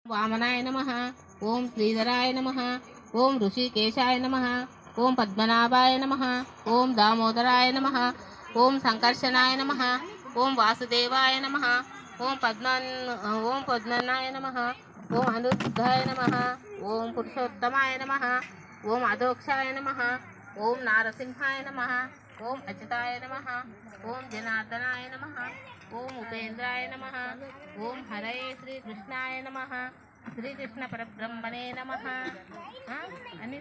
वामनाय नमः। ओम श्रीधराय नमः। ओम ऋषिकेशाय नमः। ओम पद्मनाभाय नमः। ओम दामोदराय नमः। ओम संकर्षणाय नमः। ओम वासुदेवाय नमः। ओम पद्मनाय नमः। ओम अनिरुद्धाय नमः। ओम पुरुषोत्तमाय नमः। ओम अधोक्षाय नमः। ओम नारसिंहाय नमः। ओम अच्युताय नमः। ओम जनार्दनाय नमः। ओम उपेन्द्राय नमः। ओम हरे श्री कृष्णाय नमः। श्री कृष्ण परब्रह्मणे नमः। అని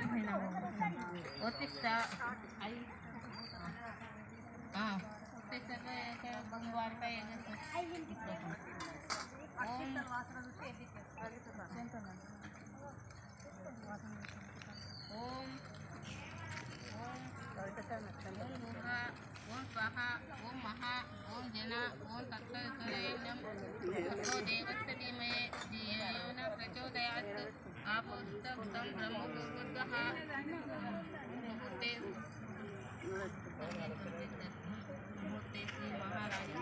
ఓం ओम स्वाहा ओम महा ओम जना ओम तत्सवितुर्वरेण्यं भर्गो देवस्य धीमहि धियो न प्रचोदयात् आपोस्तुतं ब्रह्मभूर्भुवः मुहूर्ते శ్రీ మహారాజు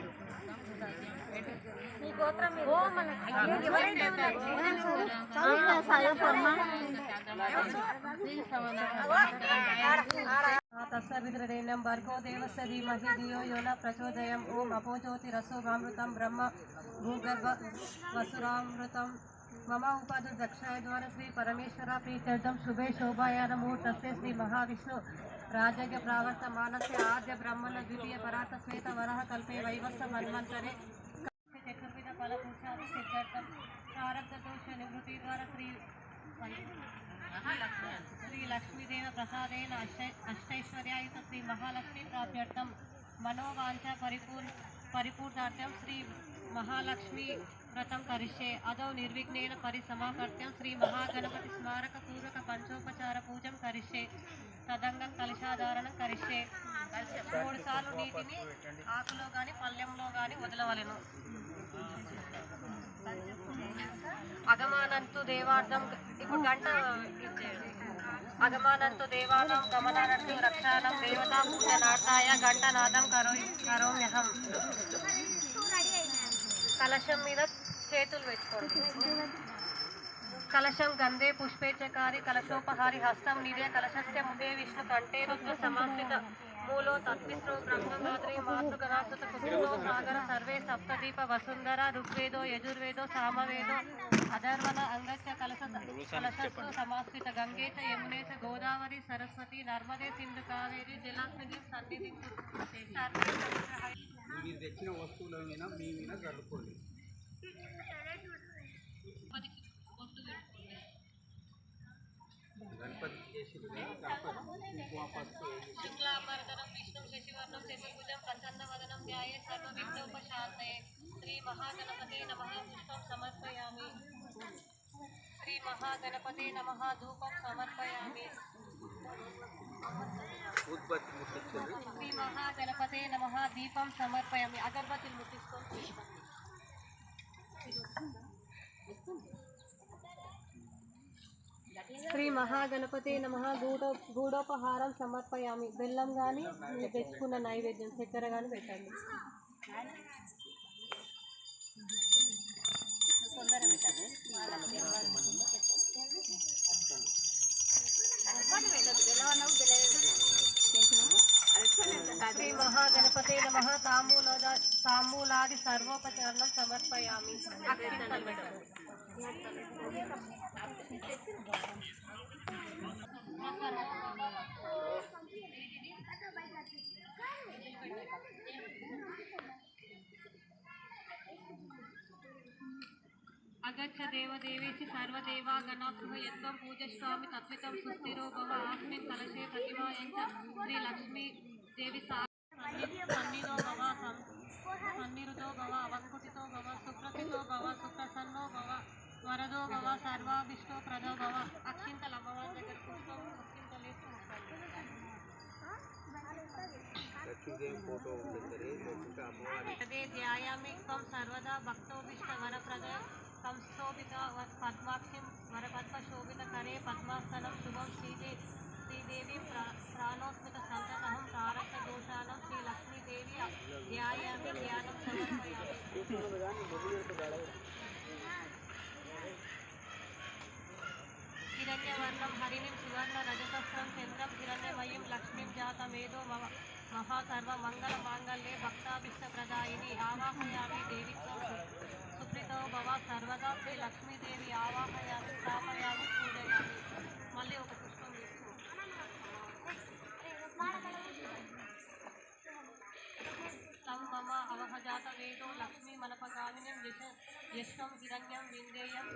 तस्सवितुर्वरेण्यं भर्गो देवस्य धीमहि धियो यो न प्रचोदयात् ओम अपोज्योतिरसोऽमृतं ब्रह्म भूगर्भ वसुरामृतं मम उपाधि दक्षाय द्वारा श्री परमेश्वर प्रीत्यर्थं शुभे शोभायान मुहूर्तस्य श्री महाविष्णु राजज्ञ प्रावर्तमानस्य आद्य ब्रह्मण द्वितीय परात श्वेत वरह कल्पे वैवस्व मन्वन्तरे चतुर्विध फलपुरुषार्थ सिद्ध्यर्थं प्रारब्ध दोष निवृत्ति द्वारा श्री लक्ष्मीदेव प्रसादेन अष्टैश्वर्यायुत श्री महालक्ष्मी प्राप्त्यर्थं मनोवांछा परिपूर्णार्थं श्री महालक्ष्मी व्रतं करिष्ये अदौ निर्विघ्नेन परिसमाप्त्यं श्री महागणपति स्मारक पूर्वक पंचोपचार पूजं करिष्ये तदंगं कलशाधारणं करिष्ये 3 సార్లు నీటిని ఆకులో గాని పళ్ళెంలో గాని వదలవలెను అగమానంతు దేవార్థం ఇప్పుడు గంట అగమానంతు దేవార్థం గమనానంతు రక్షానం దేవతా పూజనార్థాయ గంటనాదం కరోమ్యహం కలశం మీద చేతులు పెట్టుకోండి कलशं गंधे पुष्पे चकारी कलशोपहारी हस्तं निधे कलशस्य मुखे विष्णु कंठे रुद्र समाश्रित मूलो तत्विस्रो ब्रह्मगात्री मातृगणासुत कुसुमो सागर सर्वे सप्तदीप वसुंधरा ऋग्वेदो यजुर्वेदो सामवेदो अधर्वण अंगच्च कलशस्तु समाश्रित गंगे च यमुने च गोदावरी सरस्वती नर्मदे सिंधु कावेरी जलास्मिन् सन्निधिं మీరు తెచ్చిన వస్తువుల మీద మీ మీద జరుపుకోండి. గణపతి చేసి శుక్లాంబరధరం విష్ణుం శశివర్ణం చతుర్భుజం ప్రసన్నవదనం ధ్యాయే సర్వవిఘ్నోపశాంతయే శ్రీ మహాగణపతే నమః పుష్పం సమర్పయామి శ్రీ మహాగణపతే నమః ధూపం సమర్పయామి ఉత్పత్తి ముట్టించండి. శ్రీ మహాగణపతే నమః దీపం సమర్పయామి అగరబత్తిని ముట్టించుకోండి శ్రీ మహాగణపతే నమః గూఢోపహారం సమర్పయామి బెల్లం కానీ మీరు తెచ్చుకున్న నైవేద్యం చక్కెర కానీ పెట్టండి శ్రీ మహాగణపతే నమః తాంబూలాది సర్వోపచారణం సమర్పయామి अगच्छ देवदेवेशि सर्वदेवागणाभ्युः यत्त्वं पूजयिष्यामि तत्त्वितं सुस्थिरो भव अस्मिन् कलशे प्रतिमायं च श्रीलक्ष्मी देवी सन्निधो भव सन्निरुतो भव अवस्फुटितो भव सुप्रथितो भव सुप्रसन्नो भव वरदो भव सर्वाभिष्टो प्रदो भव अक्षिंतल अम्मवाరి దగ్గర పుష్పం అక్షింతలేసి లక్ష్మీదేవి ఫోటో ఉంటుంది. అమ్మవారి तदे ध्यायामि त्वं सर्वदा भक्तोऽभीष्ट वरप्रद संस्थोभित पद्माक्षिं वरपद्मशोभित करे पद्मासनं शुभं श्रीदेवी प्राणोस्मित सन्ततहं प्रारब्ध दोषानं श्रीलक्ष्मीदेवी ध्यायामि ध्यानं समर्पयामि హిరణ్యవర్ణం హరిణిం సువర్ణ రజతస్రం చంద్రం హిరణ్యమయీం లక్ష్మీం జాతమేదో మహాసర్వమంగళ మాంగళ్యే భక్తాభిష్టప్రదాయిని ఆవాహయామి దేవిత్వం సుప్రీతో భవ సర్వదా శ్రీ లక్ష్మీదేవి ఆవాహయామి స్థాపయామి పూజయామి. మళ్ళీ ఒక పుష్పం తం మమ అవహజాత వేదో లక్ష్మీ మనపగామినం యశం హిరణ్యం విందేయం